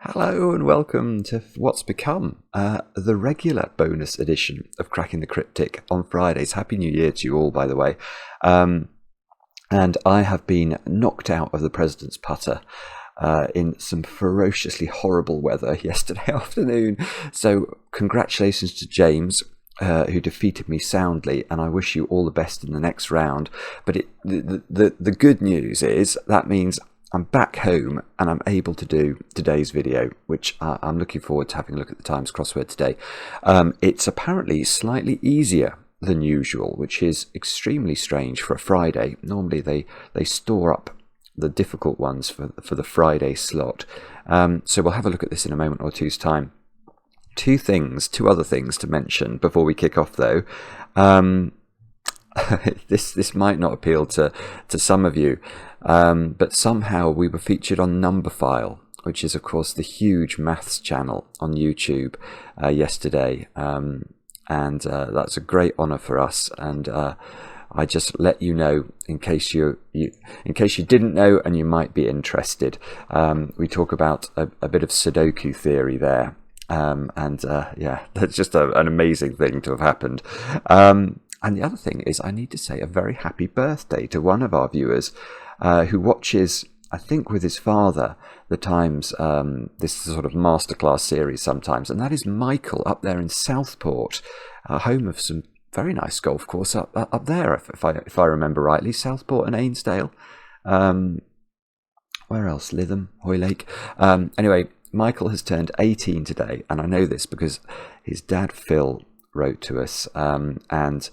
Hello and welcome to what's become the regular bonus edition of Cracking the Cryptic on Fridays. Happy New Year to you all, by the way. And I have been knocked out of the President's Putter in some ferociously horrible weather yesterday afternoon. So congratulations to James, who defeated me soundly, and I wish you all the best in the next round. But the good news is that means I'm back home and I'm able to do today's video, which I'm looking forward to having a look at the Times crossword today. It's apparently slightly easier than usual, which is extremely strange for a Friday. Normally they store up the difficult ones for the Friday slot. So we'll have a look at this in a moment or two's time. Two other things to mention before we kick off though. This might not appeal to some of you, but somehow we were featured on Numberphile, which is of course the huge maths channel on YouTube, yesterday, and that's a great honour for us. And I just let you know in case you didn't know and you might be interested. We talk about a bit of Sudoku theory there, and yeah, that's just an amazing thing to have happened. And the other thing is, I need to say a very happy birthday to one of our viewers who watches, I think with his father, the Times, this sort of Masterclass series sometimes, and that is Michael up there in Southport, home of some very nice golf course up there, if I remember rightly, Southport and Ainsdale. Where else? Lytham, Hoylake. Anyway, Michael has turned 18 today, and I know this because his dad, Phil, wrote to us, and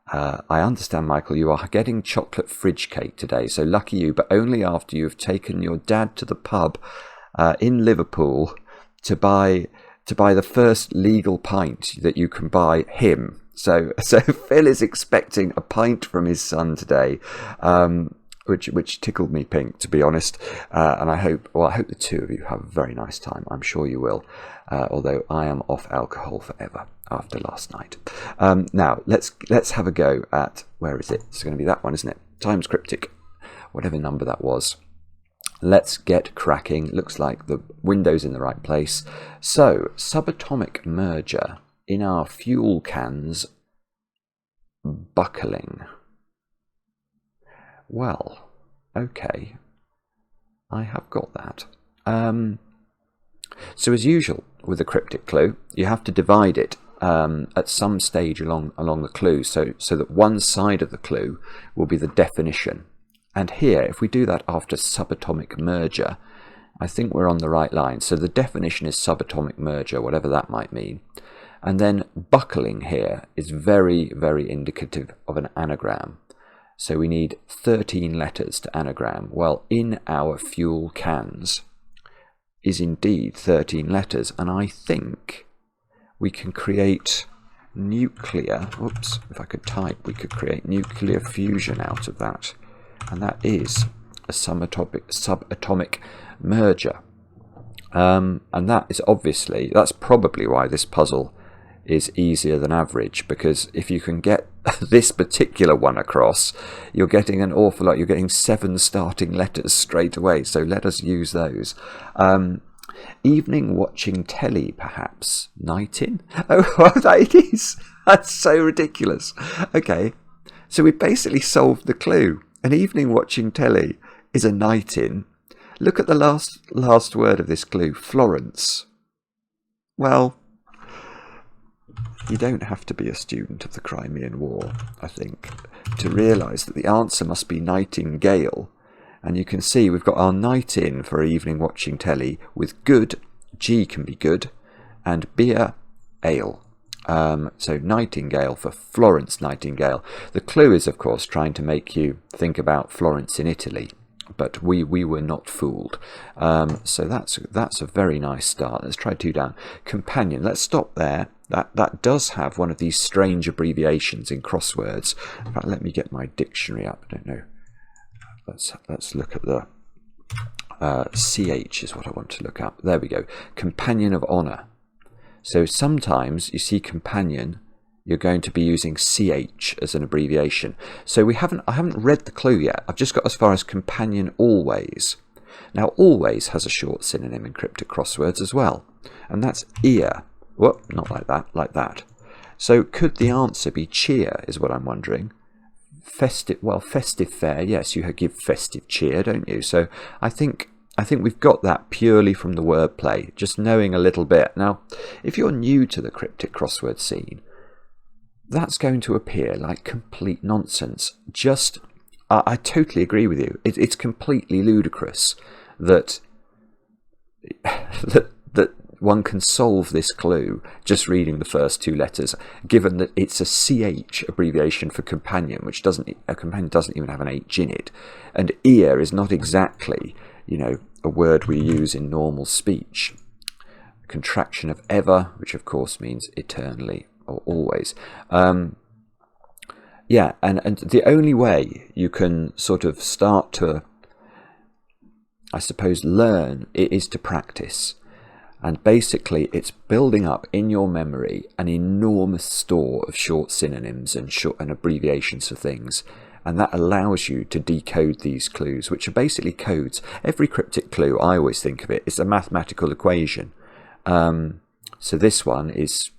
I understand, Michael, you are getting chocolate fridge cake today, so lucky you, but only after you've taken your dad to the pub in Liverpool to buy the first legal pint that you can buy him. So Phil is expecting a pint from his son today, which tickled me pink, to be honest. And I hope the two of you have a very nice time. I'm sure you will. Although I am off alcohol forever after last night. Now let's have a go at, where is it? It's going to be that one, isn't it? Times Cryptic, whatever number that was. Let's get cracking. Looks like the window's in the right place. So, subatomic merger in our fuel cans buckling. Well, okay, I have got that. So as usual with the cryptic clue, you have to divide it at some stage along the clue, so that one side of the clue will be the definition. And here, if we do that after subatomic merger, I think we're on the right line. So the definition is subatomic merger, whatever that might mean. And then buckling here is very, very indicative of an anagram. So we need 13 letters to anagram. Well, in our fuel cans is indeed 13 letters, and I think we can create nuclear, if I could type, we could create nuclear fusion out of that, and that is a subatomic merger. And that is obviously, that's probably why this puzzle is easier than average, because if you can get this particular one across, you're getting an awful lot. You're getting 7 starting letters straight away, so let us use those. Evening watching telly, perhaps. Nightin? Oh, that is. That's so ridiculous. Okay, so we basically solved the clue. An evening watching telly is a nightin. Look at the last word of this clue, Florence. Well, you don't have to be a student of the Crimean War, I think, to realise that the answer must be nightingale. And you can see we've got our night in for evening watching telly with good, G can be good, and beer, ale. So Nightingale for Florence Nightingale. The clue is, of course, trying to make you think about Florence in Italy, but we were not fooled. So that's a very nice start. Let's try 2 down. Companion. Let's stop there. That does have one of these strange abbreviations in crosswords. In fact, let me get my dictionary up. I don't know. Let's look at the CH is what I want to look up. There we go. Companion of honour. So sometimes you see companion, you're going to be using CH as an abbreviation. So I haven't read the clue yet. I've just got as far as companion always. Now, always has a short synonym in cryptic crosswords as well, and that's ear. Well, not like that, like that. So could the answer be cheer, is what I'm wondering. Festive, well, festive fair, yes, you give festive cheer, don't you? So I think we've got that purely from the wordplay, just knowing a little bit. Now, if you're new to the cryptic crossword scene, that's going to appear like complete nonsense. I totally agree with you. It's completely ludicrous that that one can solve this clue just reading the first two letters, given that it's a CH abbreviation for companion, which a companion doesn't even have an H in it, and ear is not exactly, a word we use in normal speech. A contraction of ever, which of course means eternally or always. Yeah, and the only way you can sort of start to, I suppose, learn is to practice. And basically, it's building up in your memory an enormous store of short synonyms and abbreviations for things. And that allows you to decode these clues, which are basically codes. Every cryptic clue, I always think of it, is a mathematical equation. So this one is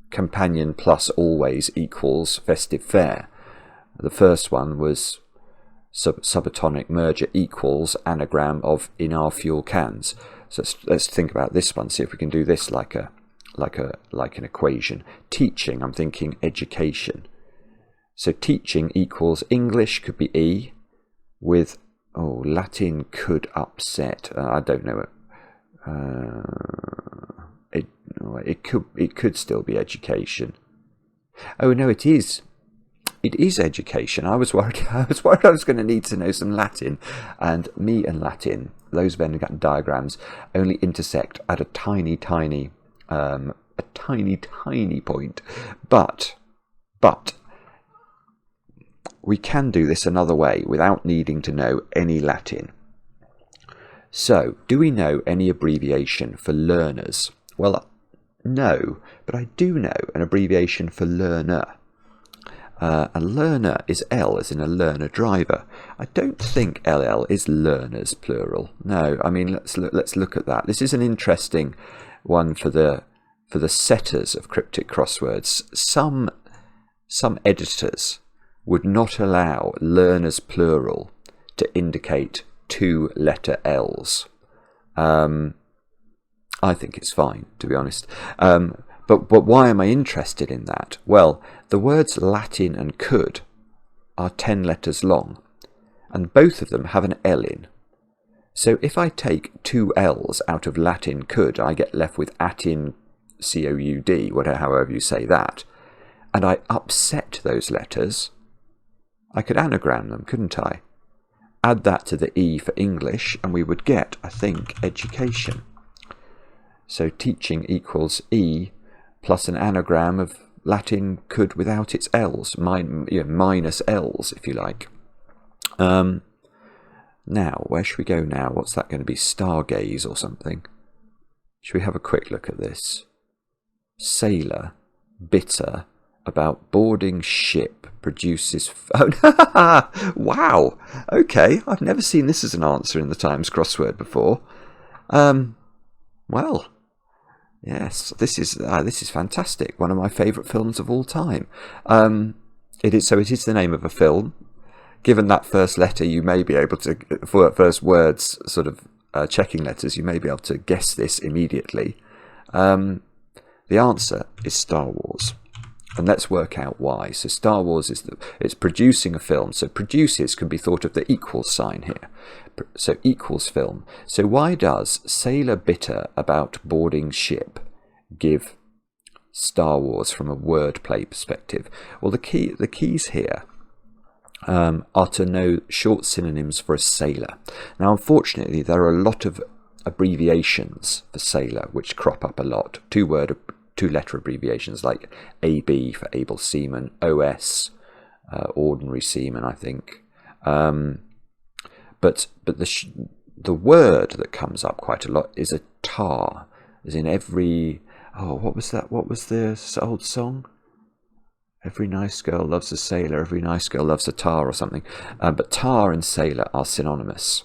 companion plus always equals festive fair. The first one was subatomic merger equals anagram of in our fuel cans. So let's think about this one. See if we can do this like an equation. Teaching, I'm thinking education. So teaching equals English could be E with Latin could upset. I don't know it. It could still be education. Oh no, it is. It is education. I was worried I was going to need to know some Latin, and me and Latin, those Venn diagrams only intersect at a tiny point. But we can do this another way without needing to know any Latin. So, do we know any abbreviation for learners? Well, no, but I do know an abbreviation for learner. A learner is L, as in a learner driver. I don't think LL is learners, plural. No, I mean, let's look at that. This is an interesting one for the setters of cryptic crosswords. Some editors would not allow learners, plural, to indicate two letter L's. I think it's fine, to be honest. But why am I interested in that? Well, the words Latin and could are 10 letters long, and both of them have an L in. So if I take two L's out of Latin could, I get left with atin, C-O-U-D, however you say that, and I upset those letters, I could anagram them, couldn't I? Add that to the E for English, and we would get, I think, education. So teaching equals E plus an anagram of Latin could without its L's, minus L's, if you like. Now, where should we go now? What's that going to be? Stargaze or something? Should we have a quick look at this? Sailor, bitter, about boarding ship, produces... Wow! Okay, I've never seen this as an answer in the Times crossword before. Well... Yes, this is fantastic. One of my favourite films of all time. It is the name of a film. Given that first letter, you may be able to, for first words, sort of checking letters, you may be able to guess this immediately. The answer is Star Wars, and let's work out why. So Star Wars it's producing a film. So produces can be thought of the equals sign here. So equals film. So why does sailor bitter about boarding ship give Star Wars from a wordplay perspective? Well, the keys here are to know short synonyms for a sailor. Now, unfortunately, there are a lot of abbreviations for sailor which crop up a lot. Two-letter abbreviations like AB for able seaman, OS, ordinary seaman, I think. But the word that comes up quite a lot is a tar, as in every... Oh, what was that? What was the old song? Every nice girl loves a sailor, every nice girl loves a tar or something. But tar and sailor are synonymous.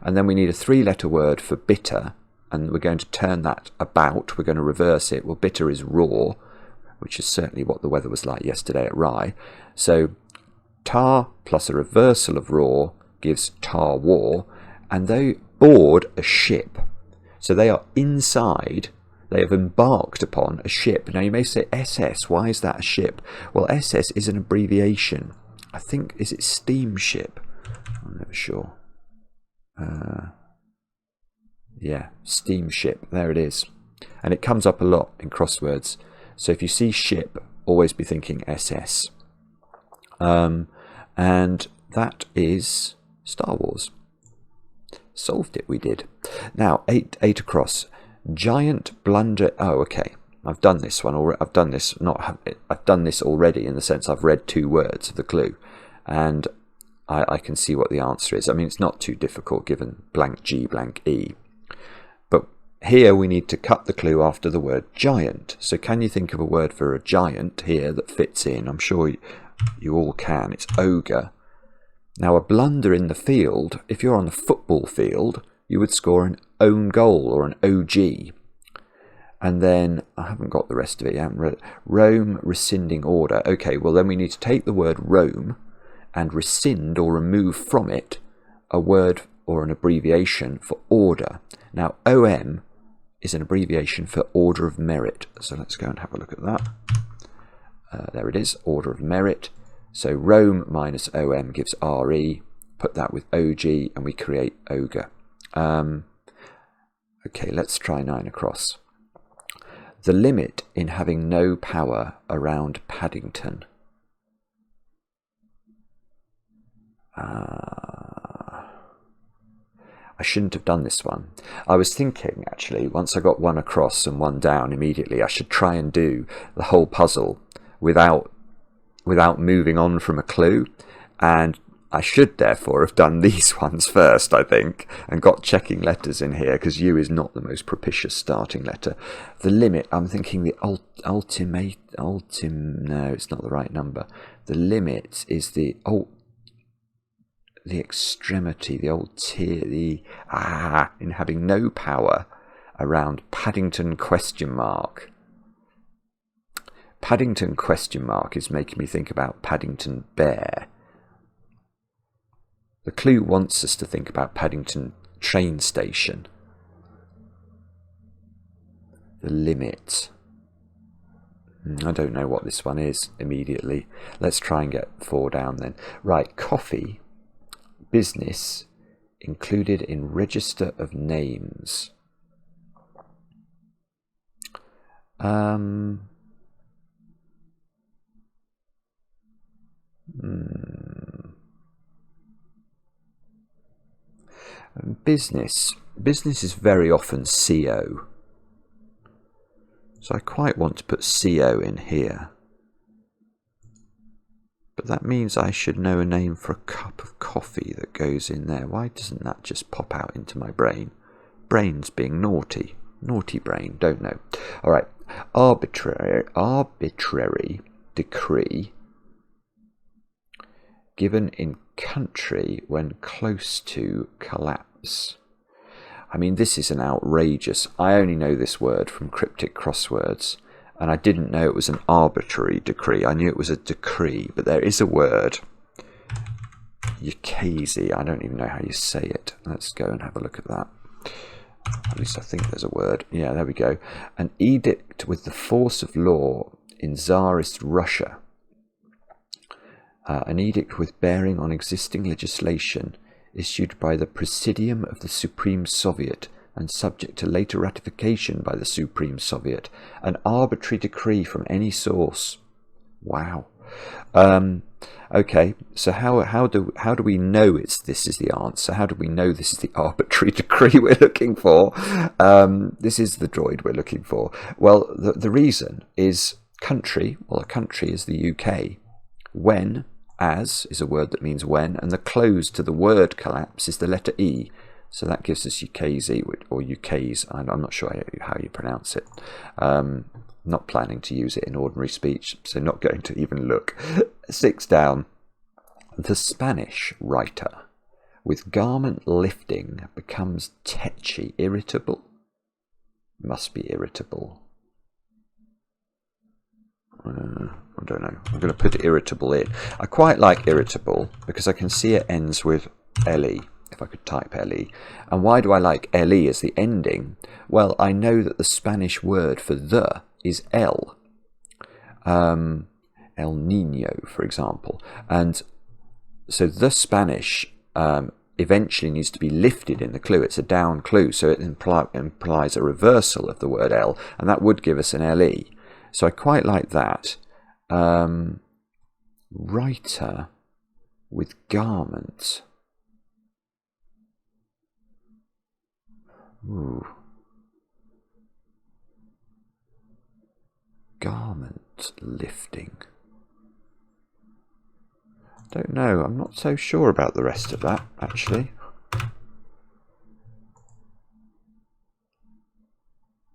And then we need a 3-letter word for bitter, and we're going to turn that about. We're going to reverse it. Well, bitter is raw, which is certainly what the weather was like yesterday at Rye. So tar plus a reversal of raw gives tar war, and they board a ship. So they are inside, they have embarked upon a ship. Now you may say SS, why is that a ship? Well, SS is an abbreviation. I think, is it steamship? I'm never sure. Yeah, steamship, there it is. And it comes up a lot in crosswords. So if you see ship, always be thinking SS. And that is Star Wars. Solved it, we did. Now, 8 across. Giant blunder. Oh, okay. I've done this one already. I've done this already in the sense I've read 2 words of the clue, and I can see what the answer is. I mean, it's not too difficult given blank G, blank E. But here we need to cut the clue after the word giant. So can you think of a word for a giant here that fits in? I'm sure you all can. It's ogre. Now, a blunder in the field, if you're on the football field, you would score an own goal or an OG. And then, I haven't got the rest of it. Rome rescinding order. Okay, well then we need to take the word Rome and rescind or remove from it a word or an abbreviation for order. Now, OM is an abbreviation for Order of Merit. So let's go and have a look at that. There it is, Order of Merit. So Rome minus OM gives RE. Put that with OG and we create ogre. Okay, let's try 9 across. The limit in having no power around Paddington. I shouldn't have done this one. I was thinking, actually, once I got 1 across and 1 down immediately, I should try and do the whole puzzle without moving on from a clue, and I should therefore have done these ones first, I think, and got checking letters in here, because U is not the most propitious starting letter. The limit, I'm thinking the no, it's not the right number. The limit is the extremity, the old tier, in having no power around Paddington question mark. Paddington question mark is making me think about Paddington Bear. The clue wants us to think about Paddington train station. The limit. I don't know what this one is immediately. Let's try and get 4 down then. Right, coffee, business, included in register of names. Business is very often CO, so I quite want to put CO in here, but that means I should know a name for a cup of coffee that goes in there. Why doesn't that just pop out into my brain? Brains being naughty brain, don't know. Alright, arbitrary decree given in country when close to collapse. I mean, this is an outrageous. I only know this word from Cryptic crosswords, and I didn't know it was an arbitrary decree. I knew it was a decree, but there is a word. Ukase, I don't even know how you say it. Let's go and have a look at that. At least I think there's a word. Yeah, there we go. An edict with the force of law in Tsarist Russia. An edict with bearing on existing legislation issued by the Presidium of the Supreme Soviet and subject to later ratification by the Supreme Soviet. An arbitrary decree from any source. Wow. Okay, so how do we know this is the answer? How do we know this is the arbitrary decree we're looking for? This is the droid we're looking for. Well, the reason is country. Well, a country is the UK. When, as, is a word that means when, and the close to the word collapse is the letter E. So that gives us Ukase, or Ukase. I'm not sure how you pronounce it. Not planning to use it in ordinary speech, so not going to even look. 6 down. The Spanish writer with garment lifting becomes tetchy. Irritable? Must be irritable. I don't know. I'm going to put irritable in. I quite like irritable because I can see it ends with LE, if I could type LE. And why do I like LE as the ending? Well, I know that the Spanish word for the is El. El Nino, for example. And so the Spanish eventually needs to be lifted in the clue. It's a down clue, so it implies a reversal of the word L, and that would give us an LE. So I quite like that. Writer with garment. Ooh. Garment lifting. Don't know. I'm not so sure about the rest of that, actually.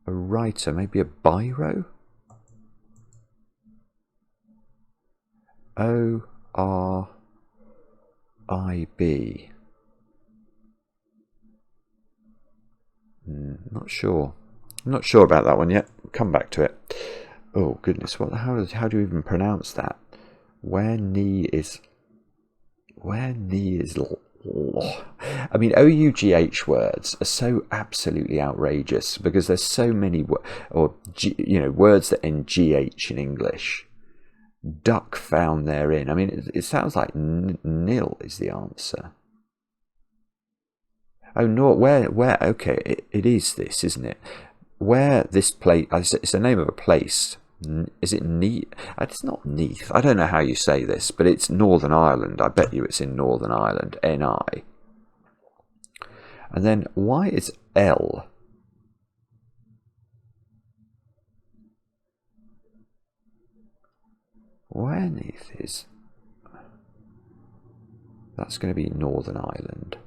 A writer, maybe a biro? O-R-I-B. Not sure. I'm not sure about that one yet. We'll come back to it. Oh goodness, how do you even pronounce that? Where knee is I mean, OUGH words are so absolutely outrageous because there's so many words that end GH in English. Duck found therein. I mean, it sounds like nil is the answer. Oh no, where? Okay, it is this, isn't it? Where this place? It's the name of a place. Is it Neath? It's not Neath. I don't know how you say this, but it's Northern Ireland. I bet you it's in Northern Ireland. NI. And then why is L? Where Neath is? That's going to be Northern Ireland.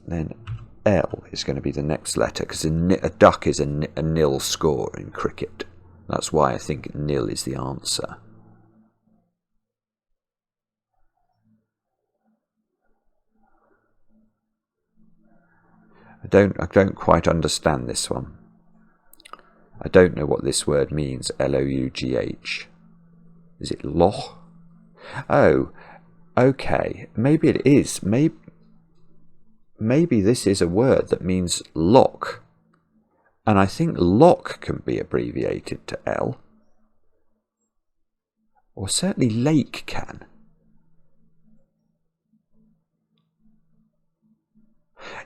Then L is going to be the next letter because a duck is a nil score in cricket. That's why I think nil is the answer. I don't quite understand this one. I don't know what this word means. L-O-U-G-H. Is it loch? Oh, okay. Maybe it is. Maybe this is a word that means lock. And I think lock can be abbreviated to L. Or certainly lake can.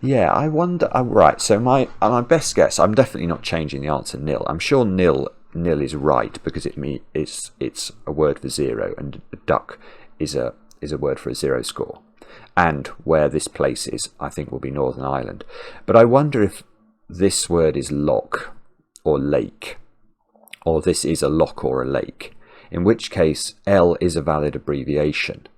Yeah, I wonder. Right, so my best guess, I'm definitely not changing the answer nil. I'm sure nil is right because it's a word for zero, and a duck is a word for a zero score. And where this place is, I think, will be Northern Ireland. But I wonder if this word is loch or lake, or this is a loch or a lake, in which case L is a valid abbreviation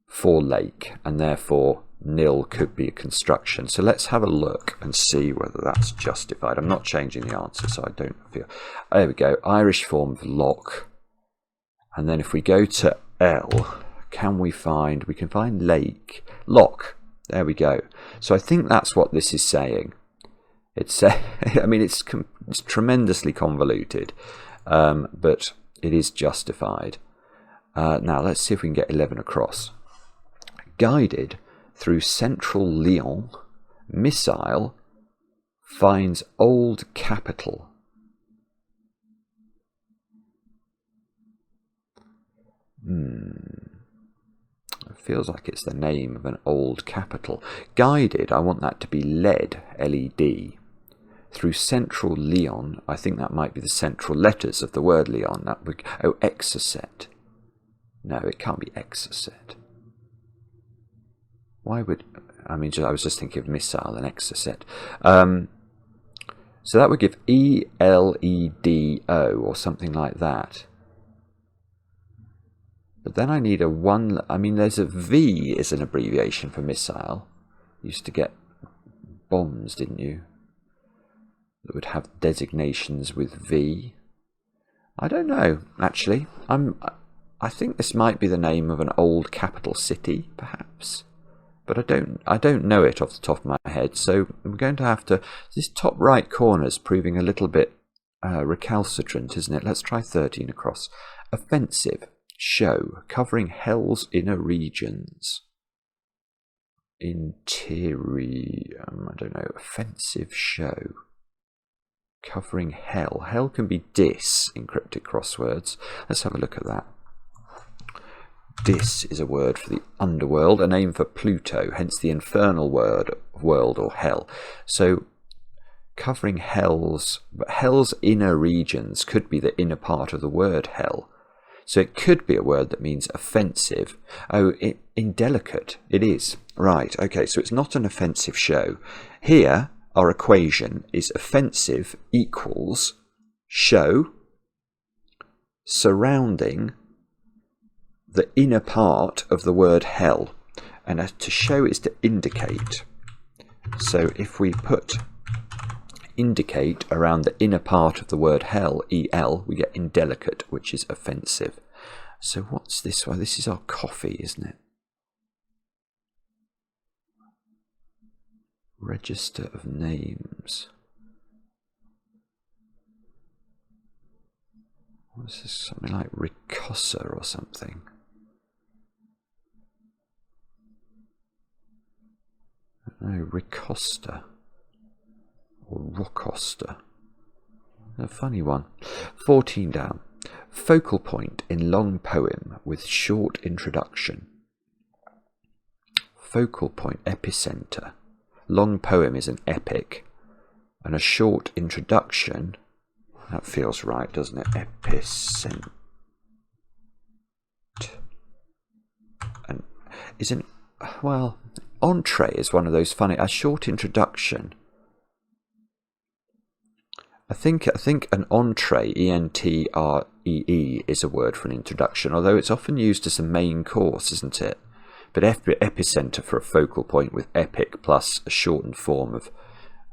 for lake, and therefore nil could be a construction. So let's have a look and see whether that's justified. I'm not changing the answer, so I don't feel... There we go, Irish form of loch. And then if we go to L, we can find lake, loch. There we go. So I think that's what this is saying. It's I mean, it's tremendously convoluted, but it is justified. Now let's see if we can get 11 across. Guided through central Lyon, missile finds old capital. It feels like it's the name of an old capital. Guided, I want that to be led, L-E-D. Through central Lyon, I think that might be the central letters of the word Lyon. That would, Exocet. No, it can't be Exocet. Why would... I mean, I was just thinking of missile and Exocet. So that would give E-L-E-D-O or something like that. But then I need a one... I mean, there's a V is an abbreviation for missile. You used to get bombs, didn't you? That would have designations with V. I don't know, actually. I think this might be the name of an old capital city, perhaps. but I don't know it off the top of my head. So I'm going to have to. This top right corner is proving a little bit recalcitrant, isn't it? Let's try 13 across. Offensive show covering hell's inner regions. Interior, I don't know. Offensive show covering hell. Hell can be dis in cryptic crosswords. Let's have a look at that. Dis is a word for the underworld, a name for Pluto, hence the infernal world or hell. So covering hell's inner regions could be the inner part of the word hell. So it could be a word that means offensive. Oh, indelicate. It is. Right, okay, so it's not an offensive show. Here, our equation is offensive equals show surrounding the inner part of the word hell. And to show is to indicate. So if we put indicate around the inner part of the word hell, EL, we get indelicate, which is offensive. So what's this one? This is our coffee, isn't it? Register of names. What's this? Something like ricossa or something. No, ricosta or rocosta. A funny one. 14 down. Focal point in long poem with short introduction. Focal point, epicenter. Long poem is an epic, and a short introduction. That feels right, doesn't it? Epicenter. And isn't, well, entree is one of those funny. A short introduction. I think an entree, E-N-T-R-E-E, is a word for an introduction, although it's often used as a main course, isn't it? But epicenter for a focal point with epic plus a shortened form of,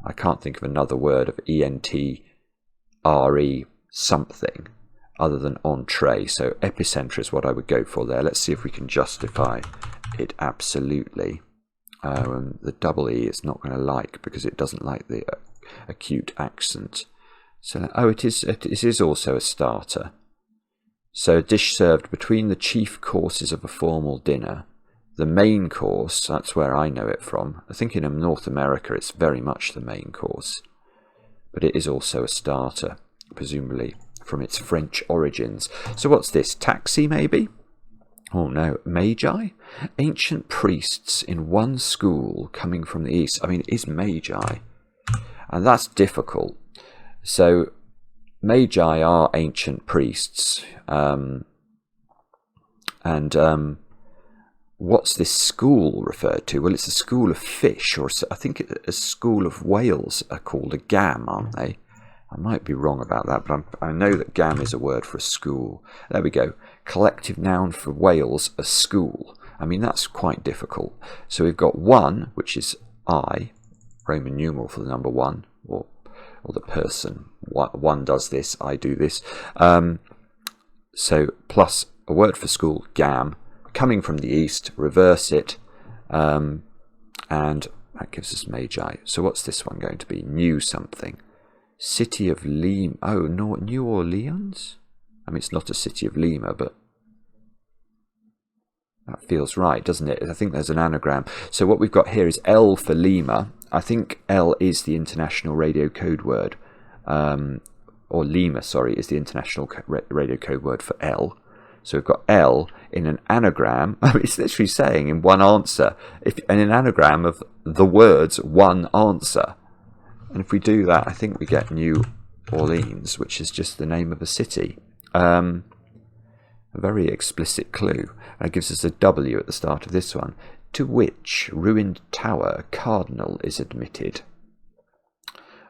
I can't think of another word of E-N-T-R-E something other than entree. So epicenter is what I would go for there. Let's see if we can justify it absolutely. The double E is not going to like because it doesn't like the acute accent. So, oh, it is also a starter. So a dish served between the chief courses of a formal dinner. The main course, that's where I know it from. I think in North America it's very much the main course. But it is also a starter, presumably from its French origins. So what's this? Taxi, maybe? Oh no, magi? Ancient priests in one school coming from the east. I mean, it is magi. And that's difficult. So, magi are ancient priests, what's this school referred to? Well, it's a school of fish, or I think a school of whales are called a gam, aren't they? I might be wrong about that, but I know that gam is a word for a school. There we go. Collective noun for whales, a school. I mean, that's quite difficult. So we've got one, which is I, Roman numeral for the number one, or the person. One does this, I do this. So plus a word for school, gam, coming from the east, reverse it, and that gives us magi. So what's this one going to be? New something. City of Lima. Oh, no, New Orleans? I mean, it's not a city of Lima, but that feels right, doesn't it? I think there's an anagram. So what we've got here is L for Lima. I think L is the international radio code word. Or Lima, sorry, is the international radio code word for L. So we've got L in an anagram. I mean, it's literally saying in one answer, in an anagram of the words one answer. And if we do that, I think we get New Orleans, which is just the name of a city. A very explicit clue. And it gives us a W at the start of this one. To which ruined tower cardinal is admitted.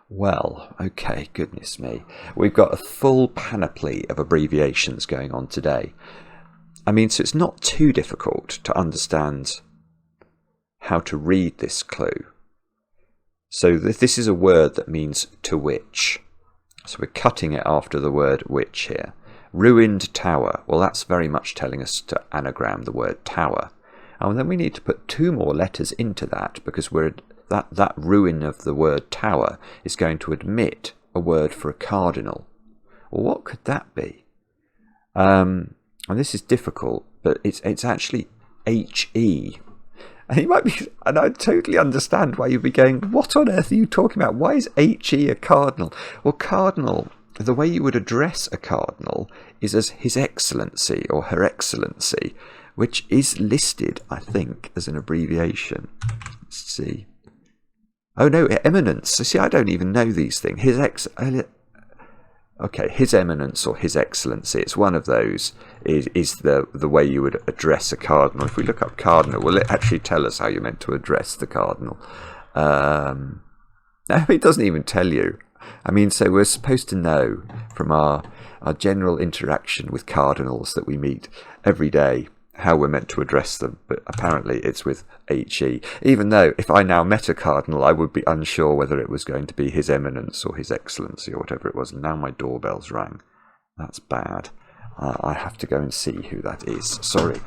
Well, okay, goodness me. We've got a full panoply of abbreviations going on today. I mean, so it's not too difficult to understand how to read this clue. So this is a word that means to which. So we're cutting it after the word which here. Ruined tower. Well, that's very much telling us to anagram the word tower. And then we need to put 2 more letters into that, because that ruin of the word tower is going to admit a word for a cardinal. Well, what could that be? And this is difficult, but it's actually HE. And you might be, and I totally understand why you'd be going, what on earth are you talking about? Why is HE a cardinal? Well, cardinal, the way you would address a cardinal is as His Excellency or Her Excellency, which is listed, I think, as an abbreviation. Let's see. Oh no, Eminence. See, I don't even know these things. Okay, His Eminence or His Excellency. It's one of those. Is the way you would address a cardinal. If we look up cardinal, will it actually tell us how you're meant to address the cardinal? No, it doesn't even tell you. I mean, so we're supposed to know from our general interaction with cardinals that we meet every day how we're meant to address them, but apparently it's with HE. Even though if I now met a cardinal, I would be unsure whether it was going to be His Eminence or His Excellency or whatever it was. And now my doorbell's rang. That's bad. I have to go and see who that is. Sorry.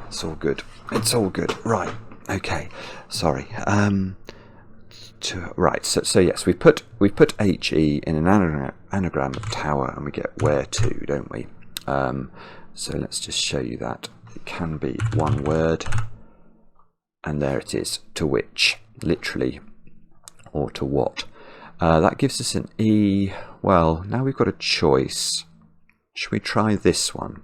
It's all good. It's all good. Right. Okay. Sorry. Right. So yes, we put HE in an anagram of tower, and we get where to, don't we? So let's just show you that it can be one word, and there it is. To which, literally, or to what? That gives us an E. Well, now we've got a choice. Should we try this one?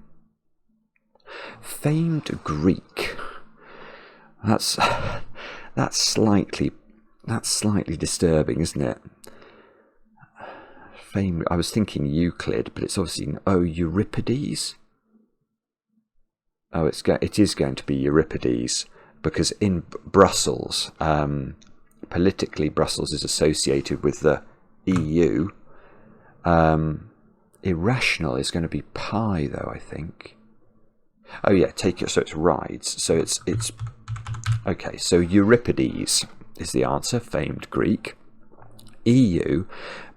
Famed Greek. That's slightly disturbing, isn't it? Famed. I was thinking Euclid, but it's obviously Euripides. Oh, it is going to be Euripides, because in Brussels, politically Brussels is associated with the EU. Irrational is going to be pi, though, I think. Oh yeah, take it. So it's rides. So it's okay. So Euripides is the answer. Famed Greek. EU.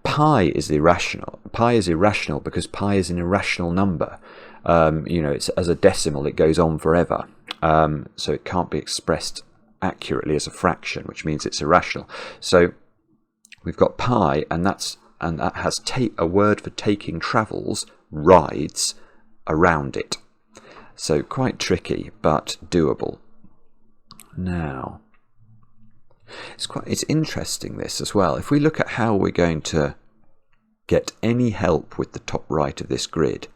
Pi is irrational. Pi is irrational because pi is an irrational number. It's as a decimal. It goes on forever. So it can't be expressed accurately as a fraction, which means it's irrational. So we've got pi, and that has a word for taking travels, rides around it. So quite tricky, but doable. Now, it's interesting this as well. If we look at how we're going to get any help with the top right of this grid,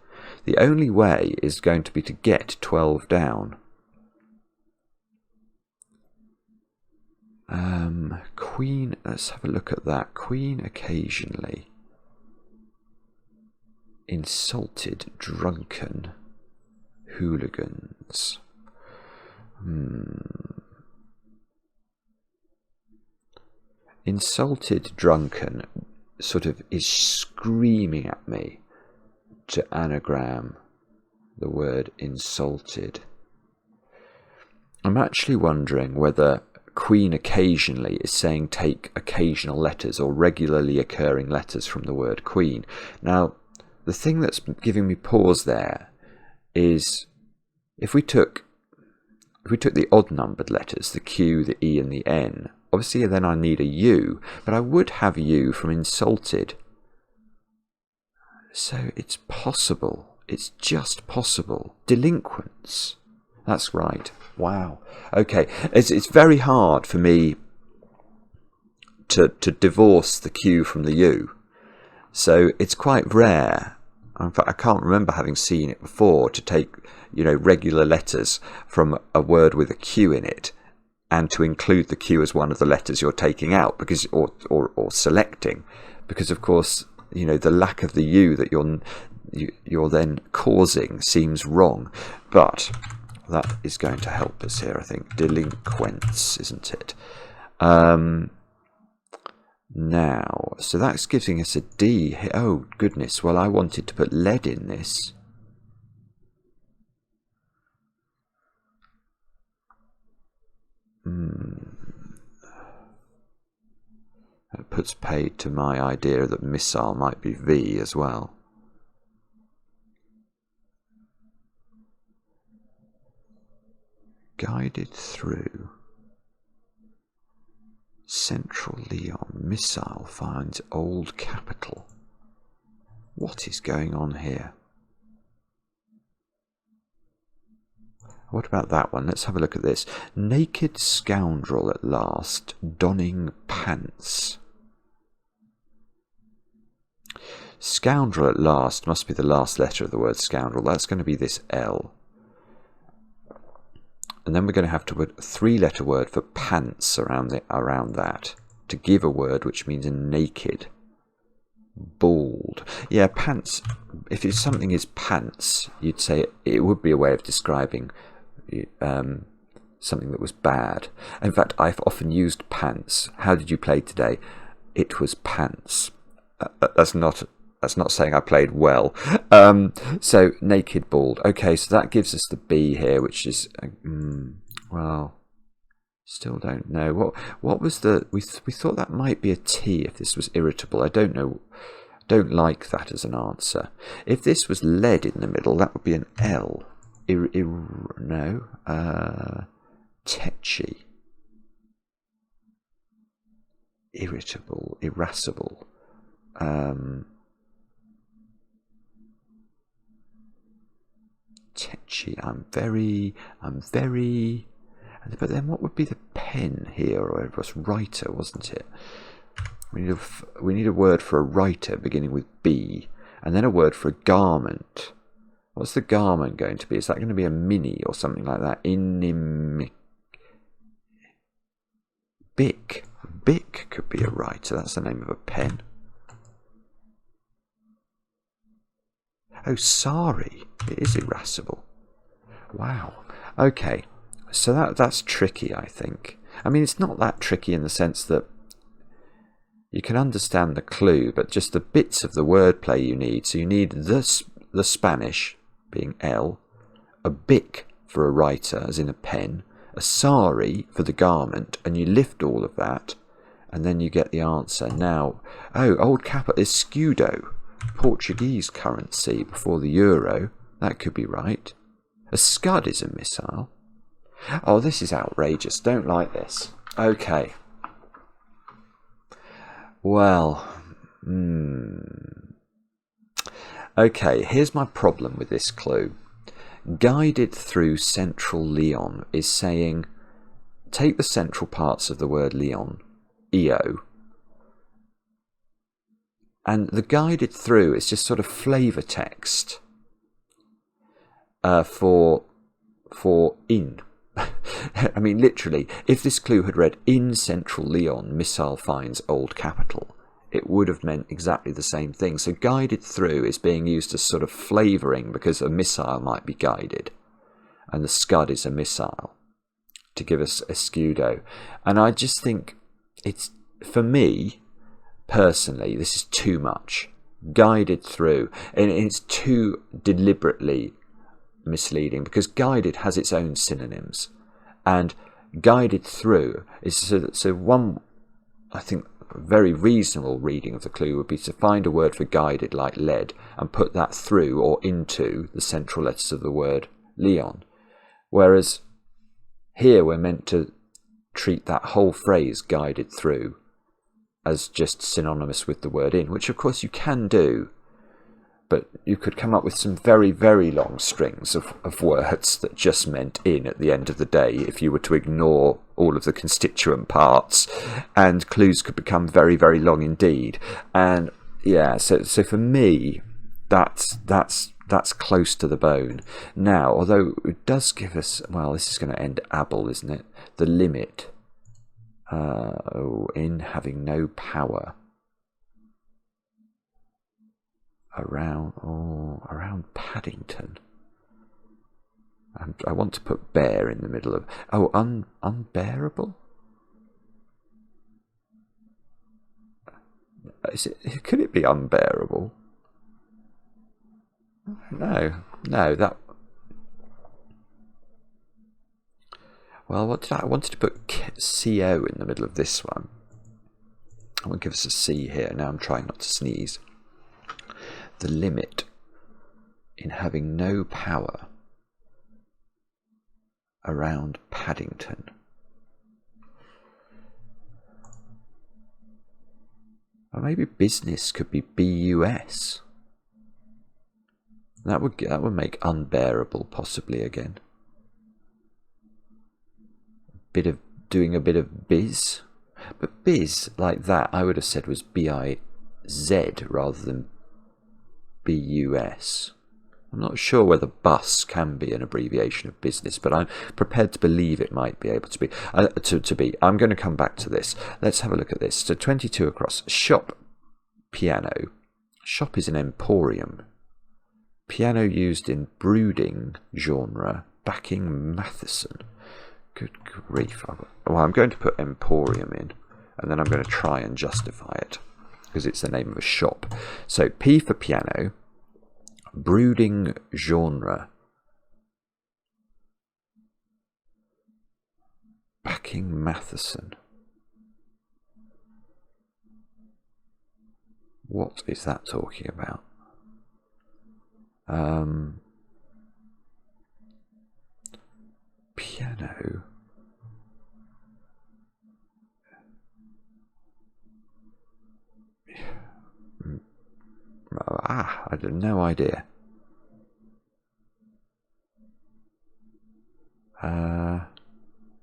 the only way is going to be to get 12 down. Queen, let's have a look at that. Queen occasionally. Insulted, drunken. Hooligans. Insulted, drunken sort of is screaming at me to anagram the word insulted. I'm actually wondering whether Queen occasionally is saying take occasional letters or regularly occurring letters from the word Queen. Now, the thing that's giving me pause there is if we took the odd numbered letters, the Q, the E and the N, obviously then I need a U, but I would have U from insulted. So it's possible. It's just possible. Delinquents. That's right. Wow. Okay. It's very hard for me to divorce the Q from the U. So it's quite rare. In fact, I can't remember having seen it before, to take, regular letters from a word with a Q in it and to include the Q as one of the letters you're taking out, because or selecting, because of course, the lack of the U that you're then causing seems wrong. But that is going to help us here, I think. Delinquents, isn't it? Now, so that's giving us a D. Oh, goodness. Well, I wanted to put lead in this. That puts paid to my idea that missile might be V as well. Guided through. Central Leon missile finds old capital. What is going on here? What about that one? Let's have a look at this. Naked scoundrel at last, donning pants. Scoundrel at last must be the last letter of the word scoundrel. That's going to be this L. And then we're going to have to put a three-letter word for pants around that to give a word which means naked. Bald. Yeah, pants. If something is pants, you'd say it would be a way of describing something that was bad. In fact, I've often used pants. How did you play today? It was pants. That's not saying I played well. So naked, bald. Okay, so that gives us the B here, which is well, still don't know. What was the we thought that might be a T if this was irritable. I don't know. Don't like that as an answer. If this was lead in the middle, that would be an L. No. Tetchy. Irritable. Irascible. Tetchy. I'm very. But then what would be the pen here? Or it was writer, wasn't it? We need a word for a writer beginning with B, and then a word for a garment. What's the garment going to be? Is that going to be a mini or something like that? Bic. Bic could be a writer. That's the name of a pen. Oh, sorry. It is irascible. Wow. Okay. So that's tricky, I think. I mean, it's not that tricky in the sense that you can understand the clue, but just the bits of the wordplay you need. So you need the Spanish, being L, a bic for a writer, as in a pen, a sari for the garment, and you lift all of that, and then you get the answer. Now, old capital is scudo, Portuguese currency before the euro. That could be right. A scud is a missile. Oh, this is outrageous. Don't like this. Okay. Well, okay, here's my problem with this clue. Guided through central Leon is saying, take the central parts of the word Leon, EO, and the guided through is just sort of flavour text for in. I mean, literally, if this clue had read, in central Leon, missile finds old capital, it would have meant exactly the same thing. So guided through is being used as sort of flavouring because a missile might be guided. And the Scud is a missile to give us a scudo. And I just think it's, for me, personally, this is too much. Guided through. And it's too deliberately misleading because guided has its own synonyms, and guided through is so one, I think, very reasonable reading of the clue would be to find a word for guided like lead and put that through or into the central letters of the word Leon, whereas here we're meant to treat that whole phrase guided through as just synonymous with the word in, which of course you can do. But you could come up with some very, very long strings of words that just meant in at the end of the day if you were to ignore all of the constituent parts, and clues could become very, very long indeed. And yeah, so for me, that's close to the bone. Now, although it does give us, well, this is going to end able, isn't it? The limit in having no power. Around Paddington. And I want to put bear in the middle of unbearable. Could it be unbearable? No, that. Well, what did I wanted to put CO in the middle of this one. I will give us a C here. Now I'm trying not to sneeze. The limit in having no power around Paddington. Or maybe business could be BUS. That would make Unbearable possibly again. Doing a bit of biz, but biz like that I would have said was BIZ rather than BUS. I'm not sure whether bus can be an abbreviation of business, but I'm prepared to believe it might be able to be. I'm going to come back to this. Let's have a look at this. So 22 across. Shop, piano. Shop is an emporium. Piano used in brooding genre. Backing Matheson. Good grief. Well, I'm going to put emporium in, and then I'm going to try and justify it, because it's the name of a shop. So P for piano. Brooding genre. Backing Matheson. What is that talking about? Piano. I had no idea.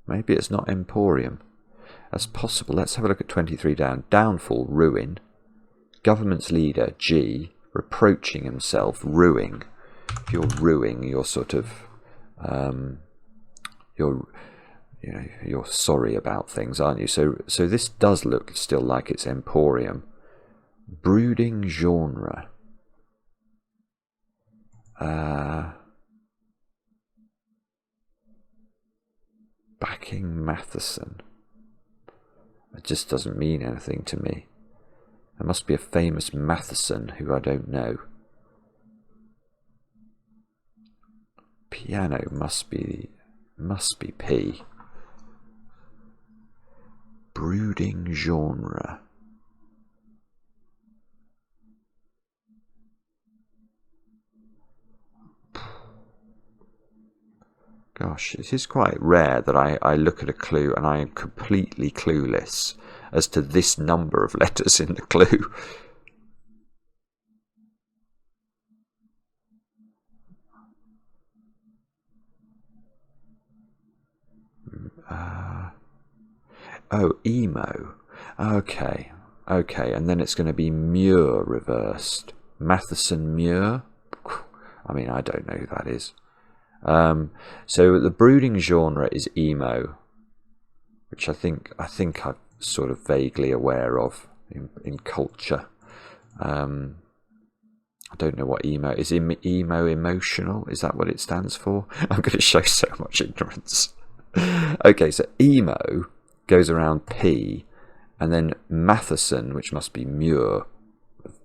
Maybe it's not Emporium. That's possible. Let's have a look at 23 down. Downfall, ruin. Government's leader, G, reproaching himself, ruing. If you're ruing, you're sort of, you're sorry about things, aren't you? So this does look still like it's Emporium. Brooding genre. Backing Matheson. It just doesn't mean anything to me. There must be a famous Matheson who I don't know. Piano must be P. Brooding genre. Gosh, it is quite rare that I look at a clue and I am completely clueless as to this number of letters in the clue. Oh, emo. Okay, and then it's going to be Muir reversed. Matheson Muir? I mean, I don't know who that is. So the brooding genre is emo, which I think I'm sort of vaguely aware of in culture. I don't know what emo is. Emo emotional? Is that what it stands for? I'm going to show so much ignorance. Okay, so emo goes around P, and then Matheson, which must be Muir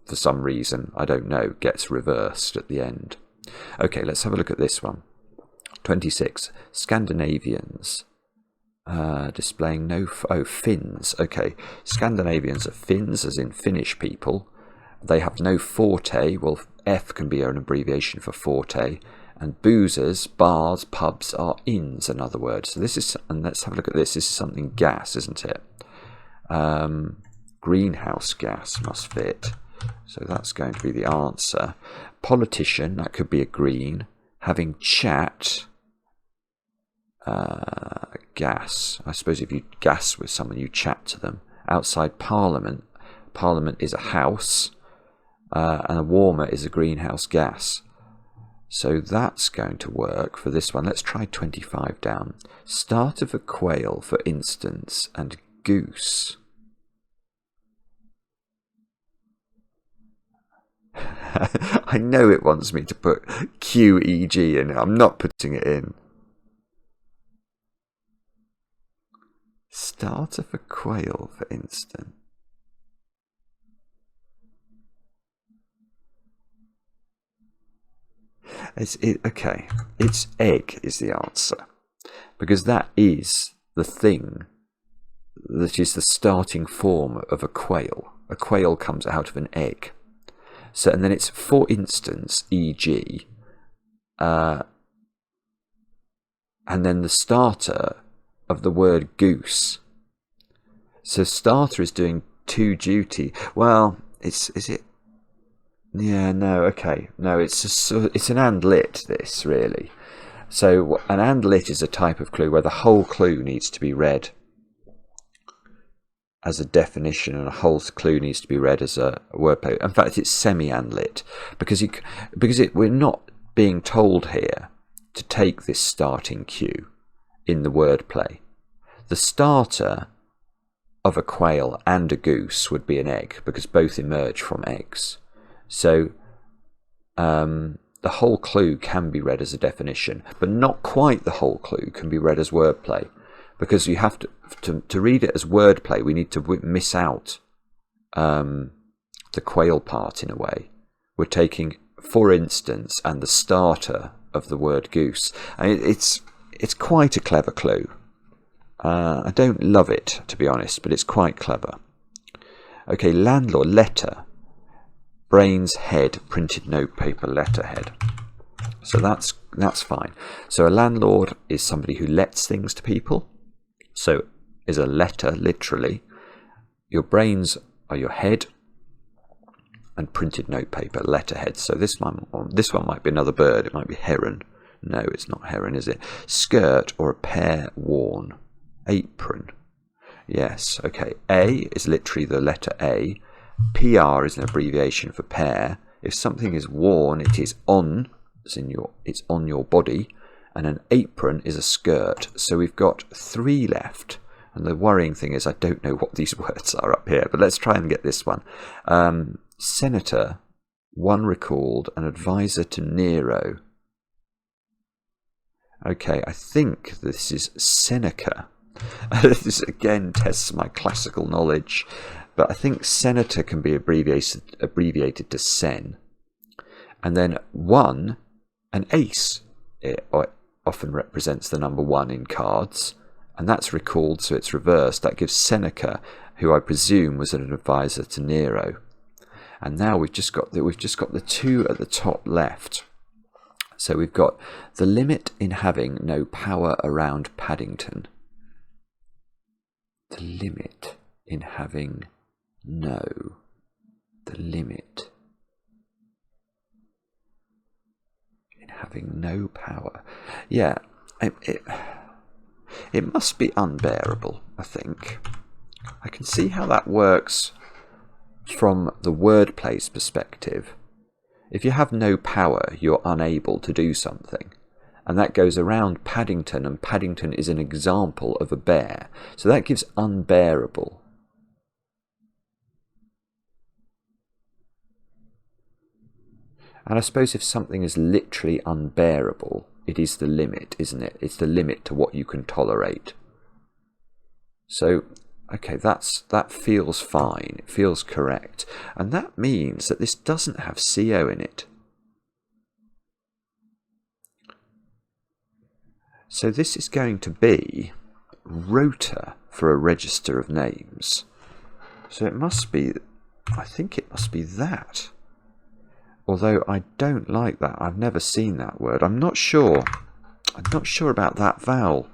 for some reason, I don't know, gets reversed at the end. Okay, let's have a look at this one. 26. Scandinavians. Displaying no... Finns. Okay. Scandinavians are Finns, as in Finnish people. They have no forte. Well, F can be an abbreviation for forte. And boozers, bars, pubs are inns, in other words. So this is... And let's have a look at this. This is something gas, isn't it? Greenhouse gas must fit. So that's going to be the answer. Politician, that could be a green. Having chat... gas. I suppose if you gas with someone, you chat to them. Outside Parliament. Parliament is a house, and a warmer is a greenhouse gas. So that's going to work for this one. Let's try 25 down. Start of a quail, for instance, and goose. I know it wants me to put QEG in. I'm not putting it in. Start of a quail, for instance. Okay, it's egg is the answer. because that is the thing that is the starting form of a quail. A quail comes out of an egg. So, and then it's, for instance, e.g., and then the starter of the word goose. So starter is doing to duty. Well, is it? Yeah, no, okay, no, it's an and lit. This really. So an and lit is a type of clue where the whole clue needs to be read as a definition, and a whole clue needs to be read as a wordplay. In fact, it's semi-and lit because we're not being told here to take this starting cue in the wordplay. The starter of a quail and a goose would be an egg, because both emerge from eggs. So the whole clue can be read as a definition, but not quite the whole clue can be read as wordplay, because you have to read it as wordplay. We need to miss out the quail part in a way. We're taking, for instance, and the starter of the word goose. I mean, it's quite a clever clue. I don't love it, to be honest, but it's quite clever. Okay, landlord, letter, brains, head, printed notepaper, letterhead. So that's fine. So a landlord is somebody who lets things to people. So is a letter, literally. Your brains are your head, and printed notepaper, letterhead. So this one might be another bird. It might be heron. No, it's not heron, is it? Skirt or a pair worn. Apron. Yes, okay. A is literally the letter A. PR is an abbreviation for pair. If something is worn, it is on, as in it's on your body, and an apron is a skirt. So we've got 3 left. And the worrying thing is I don't know what these words are up here, but let's try and get this one. Senator, one recalled, an advisor to Nero. Okay, I think this is Seneca. This again tests my classical knowledge, but I think senator can be abbreviated to sen. And then 1, an ace, it often represents the number 1 in cards, and that's recalled, so it's reversed. That gives Seneca, who I presume was an advisor to Nero. And now we've just got the 2 at the top left. So we've got the limit in having no power around Paddington. The limit in having no. The limit in having no power. Yeah, it must be unbearable, I think. I can see how that works from the wordplay's perspective. If you have no power, you're unable to do something. And that goes around Paddington, and Paddington is an example of a bear. So that gives unbearable. And I suppose if something is literally unbearable, it is the limit, isn't it? It's the limit to what you can tolerate. So, okay, that feels fine. It feels correct. And that means that this doesn't have CO in it. So this is going to be rota for a register of names. So it must be, I think it must be that. Although I don't like that. I've never seen that word. I'm not sure about that vowel.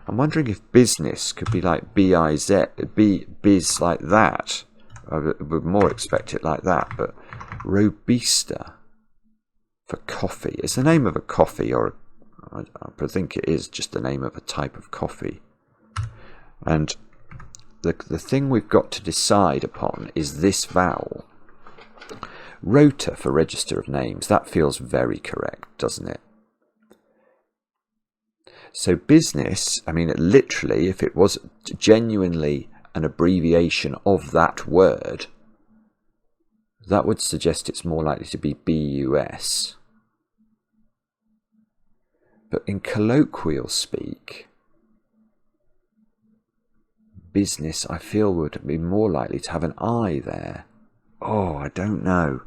I'm wondering if business could be like B-I-Z, biz like that. I would more expect it like that, but Robusta for coffee. It's the name of a coffee, or I think it is just the name of a type of coffee. And the thing we've got to decide upon is this vowel. Rota for register of names. That feels very correct, doesn't it? So business, I mean, literally, if it was genuinely an abbreviation of that word, that would suggest it's more likely to be BUS. But in colloquial speak, business, I feel, would be more likely to have an I there. Oh, I don't know.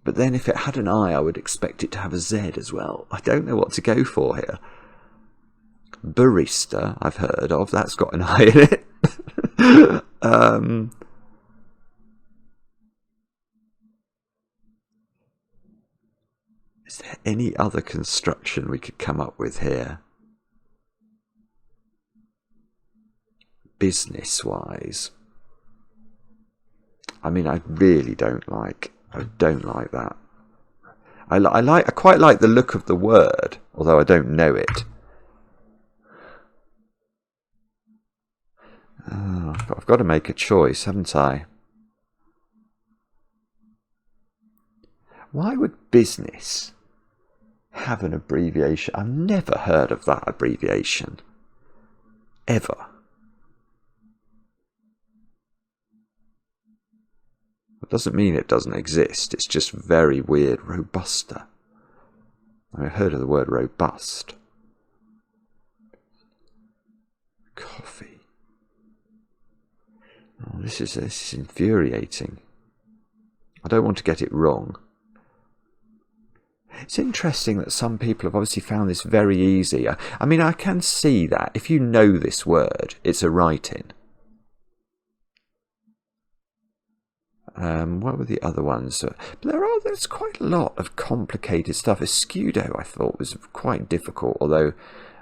But then if it had an I would expect it to have a Z as well. I don't know what to go for here. Barista, I've heard of. That's got an I in it. Is there any other construction we could come up with here? Business-wise. I mean, I really don't like that. I quite like the look of the word, although I don't know it. Oh, I've got to make a choice, haven't I? Why would business have an abbreviation? I've never heard of that abbreviation. Ever. It doesn't mean it doesn't exist. It's just very weird. Robusta. I heard of the word robust. Coffee. Oh, this is infuriating. I don't want to get it wrong. It's interesting that some people have obviously found this very easy. I mean, I can see that. If you know this word, it's a write-in. What were the other ones? But there's quite a lot of complicated stuff. Escudo, I thought, was quite difficult, although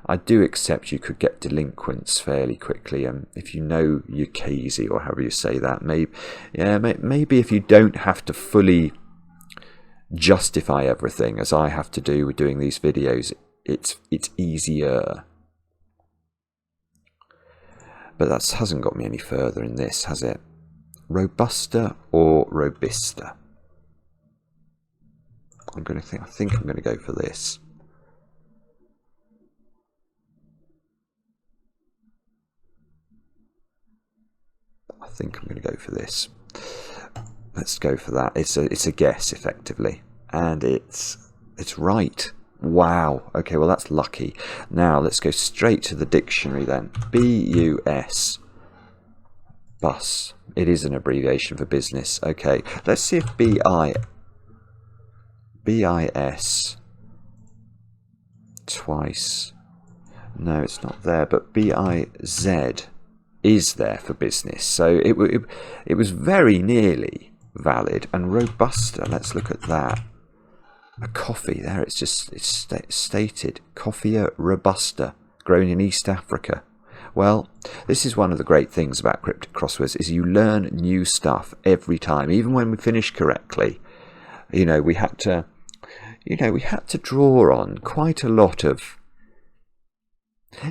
I do accept you could get delinquents fairly quickly. If you know your Casey, or however you say that, maybe if you don't have to fully justify everything, as I have to do with doing these videos, it's easier. But that hasn't got me any further in this, has it? Robusta or Robusta? I think I'm going to go for this. I think I'm going to go for this. Let's go for that. It's a guess, effectively, and it's right. Wow. Okay, well that's lucky. Now let's go straight to the dictionary then. B-U-S. Bus. It is an abbreviation for business. Okay, let's see if B-I-S twice. No, it's not there, but B-I-Z is there for business. So it was very nearly valid. And Robusta, let's look at that. A coffee there, it's stated. Coffea Robusta, grown in East Africa. Well, this is one of the great things about Cryptic Crosswords, is you learn new stuff every time. Even when we finish correctly, we had to draw on quite a lot of.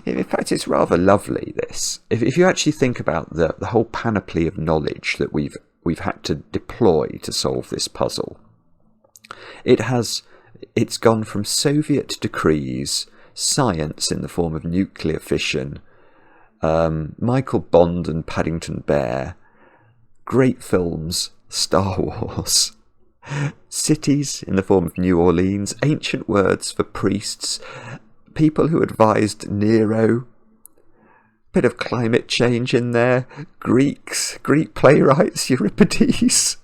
In fact, it's rather lovely. This, if you actually think about the whole panoply of knowledge that we've had to deploy to solve this puzzle, it's gone from Soviet decrees, science in the form of nuclear fission, Michael Bond and Paddington Bear, great films, Star Wars, cities in the form of New Orleans, ancient words for priests, people who advised Nero, bit of climate change in there, Greek playwrights, Euripides.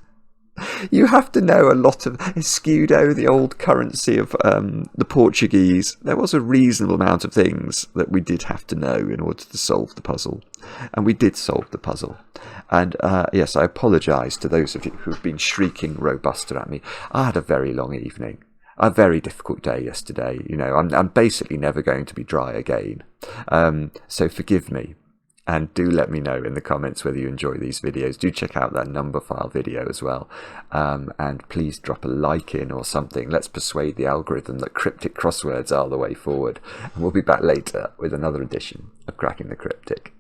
You have to know a lot of escudo, the old currency of the Portuguese. There was a reasonable amount of things that we did have to know in order to solve the puzzle. And we did solve the puzzle. And yes, I apologise to those of you who've been shrieking Robusta at me. I had a very long evening. A very difficult day yesterday. I'm basically never going to be dry again. So forgive me. And do let me know in the comments whether you enjoy these videos. Do check out that number file video as well. And please drop a like in or something. Let's persuade the algorithm that Cryptic Crosswords are the way forward. And we'll be back later with another edition of Cracking the Cryptic.